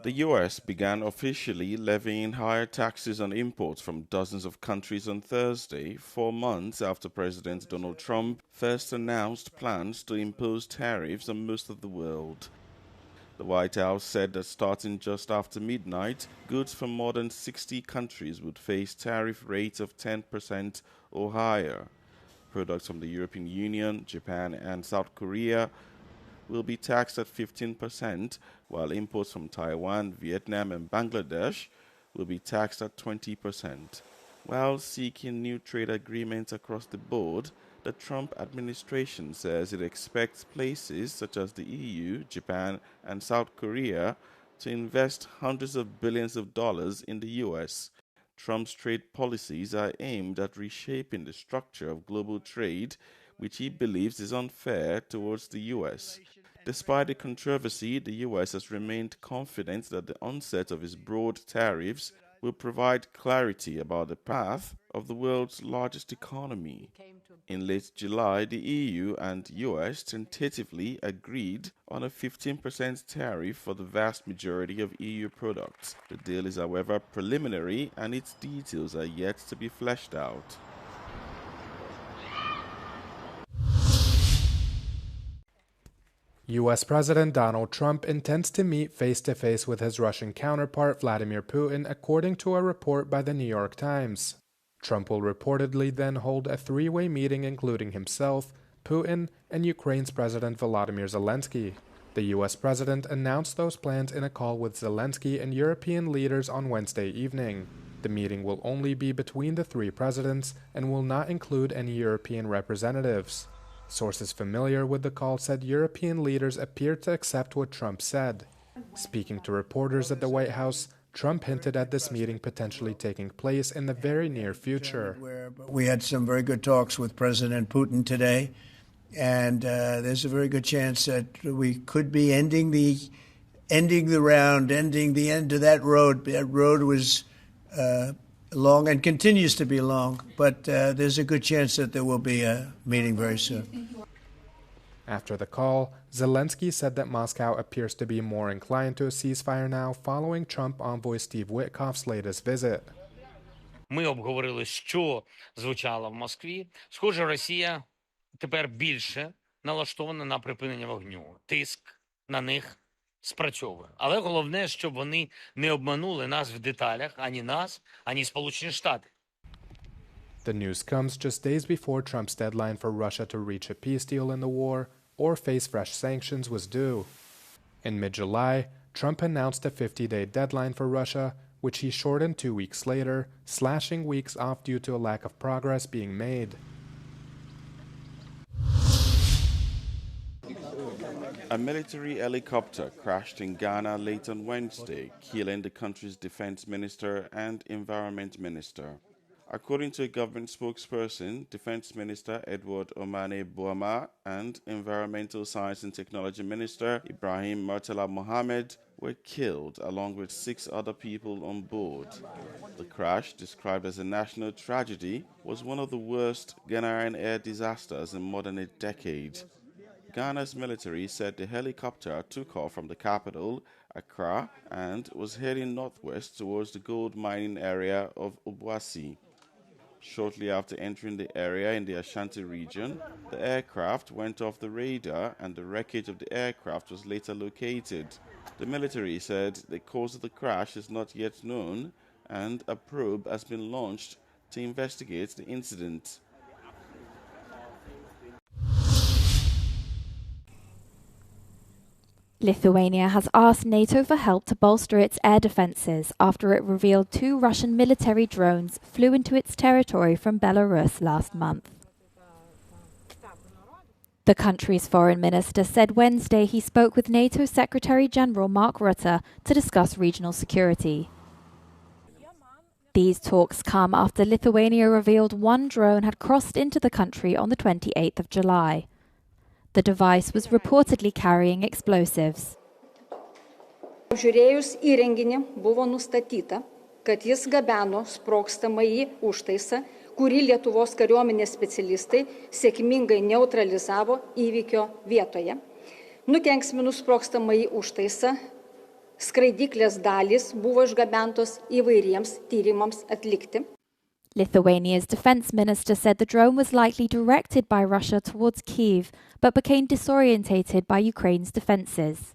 The US began officially levying higher taxes on imports from dozens of countries on Thursday, 4 months after President Donald Trump first announced plans to impose tariffs on most of the world. The White House said that starting just after midnight, goods from more than 60 countries would face tariff rates of 10% or higher. Products from the European Union, Japan, and South Korea will be taxed at 15%, while imports from Taiwan, Vietnam, and Bangladesh will be taxed at 20%. While seeking new trade agreements across the board, the Trump administration says it expects places such as the EU, Japan, and South Korea to invest hundreds of billions of dollars in the US. Trump's trade policies are aimed at reshaping the structure of global trade, which he believes is unfair towards the US. Despite the controversy, the US has remained confident that the onset of its broad tariffs will provide clarity about the path of the world's largest economy. In late July, the EU and US tentatively agreed on a 15% tariff for the vast majority of EU products. The deal is, however, preliminary and its details are yet to be fleshed out. U.S. President Donald Trump intends to meet face-to-face with his Russian counterpart Vladimir Putin, according to a report by the New York Times. Trump will reportedly then hold a three-way meeting including himself, Putin, and Ukraine's President Volodymyr Zelensky. The U.S. president announced those plans in a call with Zelensky and European leaders on Wednesday evening. The meeting will only be between the three presidents and will not include any European representatives. Sources familiar with the call said European leaders appeared to accept what Trump said. Speaking to reporters at the White House, Trump hinted at this meeting potentially taking place in the very near future. We had some very good talks with President Putin today, and there's a very good chance that we could be ending the end of that road. That road was long and continues to be long, but there's a good chance that there will be a meeting very soon. After the call, Zelensky said that Moscow appears to be more inclined to a ceasefire now following Trump envoy Steve Witkoff's latest visit. Ми обговорили, що звучало в Москві. Схоже, Росія тепер більше налаштована на припинення вогню. Тиск на них спрацьовує. Але головне, щоб вони не обманули нас в деталях, ані нас, ані Сполучені Штати. The news comes just days before Trump's deadline for Russia to reach a peace deal in the war or face fresh sanctions was due. In mid-July, Trump announced a 50-day deadline for Russia, which he shortened 2 weeks later, slashing weeks off due to a lack of progress being made. A military helicopter crashed in Ghana late on Wednesday, killing the country's defense minister and environment minister. According to a government spokesperson, Defense Minister Edward Omane Boama and Environmental Science and Technology Minister Ibrahim Murtala Mohammed were killed along with 6 other people on board. The crash, described as a national tragedy, was one of the worst Ghanaian air disasters in more than a decade. Ghana's military said the helicopter took off from the capital, Accra, and was heading northwest towards the gold mining area of Obuasi. Shortly after entering the area in the Ashanti region, the aircraft went off the radar and the wreckage of the aircraft was later located. The military said the cause of the crash is not yet known and a probe has been launched to investigate the incident. Lithuania has asked NATO for help to bolster its air defences after it revealed 2 Russian military drones flew into its territory from Belarus last month. The country's foreign minister said Wednesday he spoke with NATO Secretary-General Mark Rutte to discuss regional security. These talks come after Lithuania revealed 1 drone had crossed into the country on the 28th of July. The device was reportedly carrying explosives. Apžiūrėjus įrenginį buvo nustatyta, kad jis gabeno sprogstamąjį užtaisą, kurį Lietuvos kariuomenės specialistai sėkmingai neutralizavo įvykio vietoje. Nukenksminus sprogstamąjį užtaisą, Skraidyklės dalys buvo išgabentos įvairiems tyrimams atlikti. Lithuania's defense minister said the drone was likely directed by Russia towards Kyiv, but became disorientated by Ukraine's defenses.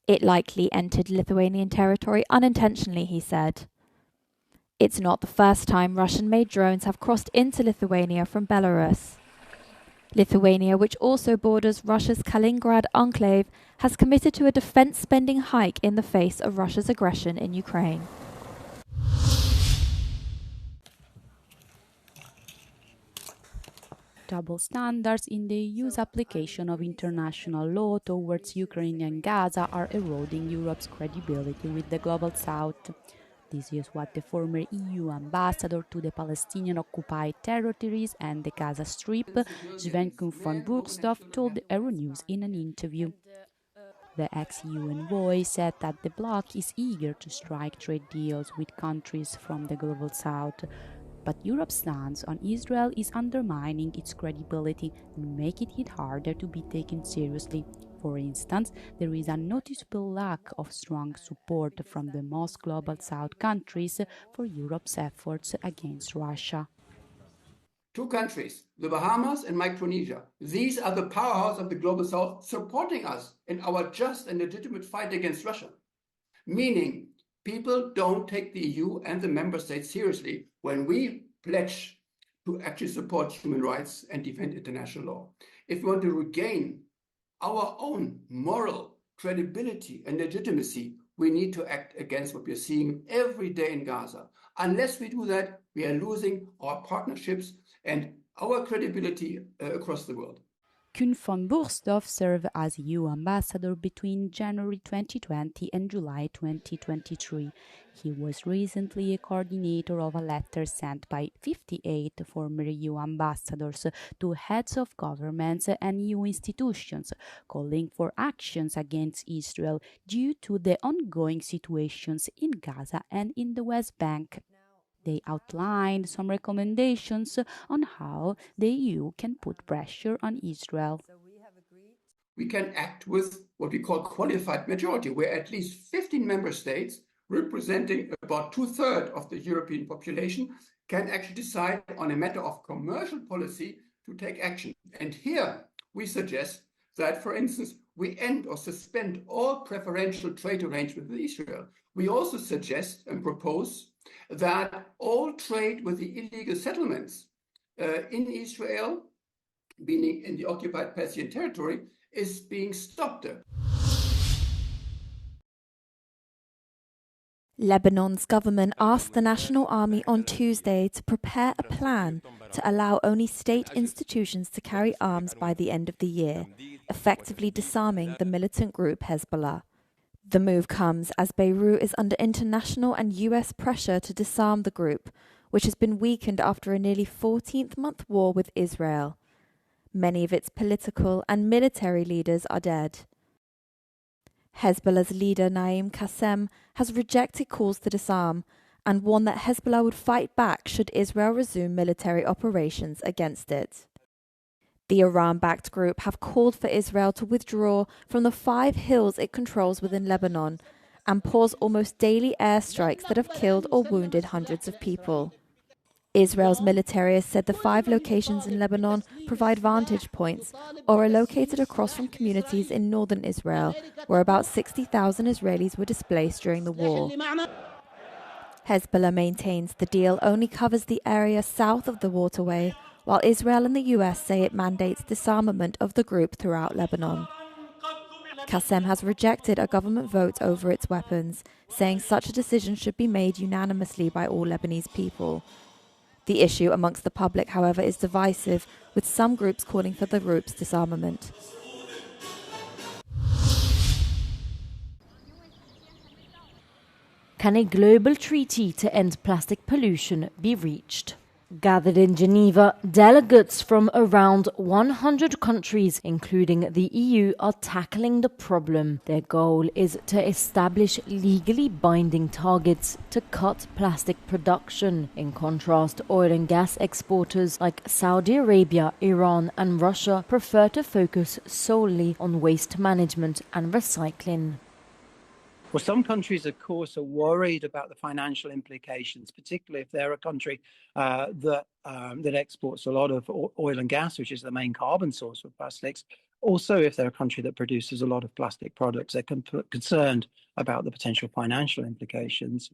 It likely entered Lithuanian territory unintentionally, he said. It's not the first time Russian-made drones have crossed into Lithuania from Belarus. Lithuania, which also borders Russia's Kaliningrad enclave, has committed to a defense spending hike in the face of Russia's aggression in Ukraine. Double standards in the EU's application of international law towards Ukraine and Gaza are eroding Europe's credibility with the global south. This is what the former EU ambassador to the Palestinian-occupied territories and the Gaza Strip, Sven von Burgstoff, told Euronews in an interview. The ex-EU envoy said that the bloc is eager to strike trade deals with countries from the global south, but Europe's stance on Israel is undermining its credibility and making it harder to be taken seriously. For instance, there is a noticeable lack of strong support from the most global South countries for Europe's efforts against Russia. Two countries, the Bahamas and Micronesia, these are the powerhouse of the global South supporting us in our just and legitimate fight against Russia. Meaning, people don't take the EU and the member states seriously when we pledge to actually support human rights and defend international law. If we want to regain our own moral credibility and legitimacy, we need to act against what we are seeing every day in Gaza. Unless we do that, we are losing our partnerships and our credibility across the world. Von Burgstoff served as EU ambassador between January 2020 and July 2023. He was recently a coordinator of a letter sent by 58 former EU ambassadors to heads of governments and EU institutions, calling for actions against Israel due to the ongoing situations in Gaza and in the West Bank. They outlined some recommendations on how the EU can put pressure on Israel. We can act with what we call qualified majority, where at least 15 member states, representing about 2/3 of the European population, can actually decide on a matter of commercial policy to take action. And here we suggest that, for instance, we end or suspend all preferential trade arrangements with Israel. We also suggest and propose that all trade with the illegal settlements in Israel, meaning in the occupied Palestinian territory, is being stopped. Lebanon's government asked the National Army on Tuesday to prepare a plan to allow only state institutions to carry arms by the end of the year, effectively disarming the militant group Hezbollah. The move comes as Beirut is under international and US pressure to disarm the group, which has been weakened after a nearly 14th-month war with Israel. Many of its political and military leaders are dead. Hezbollah's leader Naim Qassem has rejected calls to disarm and warned that Hezbollah would fight back should Israel resume military operations against it. The Iran-backed group have called for Israel to withdraw from the 5 hills it controls within Lebanon and pause almost daily airstrikes that have killed or wounded hundreds of people. Israel's military has said the 5 locations in Lebanon provide vantage points or are located across from communities in northern Israel, where about 60,000 Israelis were displaced during the war. Hezbollah maintains the deal only covers the area south of the waterway, while Israel and the US say it mandates disarmament of the group throughout Lebanon. Qassem has rejected a government vote over its weapons, saying such a decision should be made unanimously by all Lebanese people. The issue amongst the public, however, is divisive, with some groups calling for the group's disarmament. Can a global treaty to end plastic pollution be reached? Gathered in Geneva, delegates from around 100 countries, including the EU, are tackling the problem. Their goal is to establish legally binding targets to cut plastic production. In contrast, oil and gas exporters like Saudi Arabia, Iran and Russia prefer to focus solely on waste management and recycling. Well, some countries, of course, are worried about the financial implications, particularly if they're a country that exports a lot of oil and gas, which is the main carbon source for plastics. Also, if they're a country that produces a lot of plastic products, they're concerned about the potential financial implications.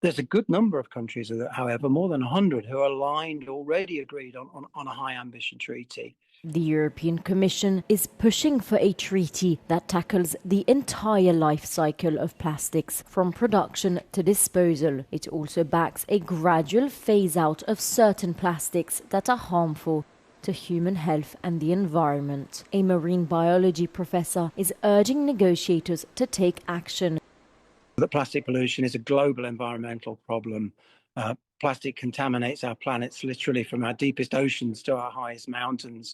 There's a good number of countries, however, more than 100, who are aligned, already agreed on a high ambition treaty. The European Commission is pushing for a treaty that tackles the entire life cycle of plastics, from production to disposal. It also backs a gradual phase-out of certain plastics that are harmful to human health and the environment. A marine biology professor is urging negotiators to take action. That plastic pollution is a global environmental problem. Plastic contaminates our planets literally from our deepest oceans to our highest mountains.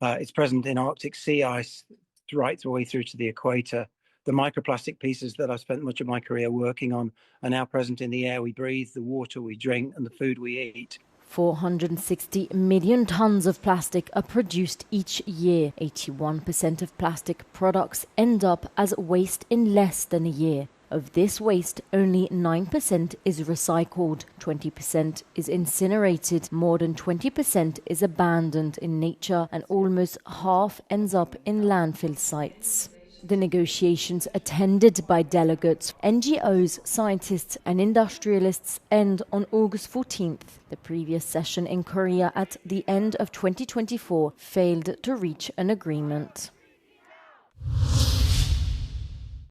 It's present in Arctic sea ice right the way through to the equator. The microplastic pieces that I've spent much of my career working on are now present in the air we breathe, the water we drink, and the food we eat. 460 million tons of plastic are produced each year. 81% of plastic products end up as waste in less than a year. Of this waste, only 9% is recycled, 20% is incinerated, more than 20% is abandoned in nature, and almost half ends up in landfill sites. The negotiations, attended by delegates, NGOs, scientists and industrialists, end on August 14th. The previous session in Korea at the end of 2024 failed to reach an agreement.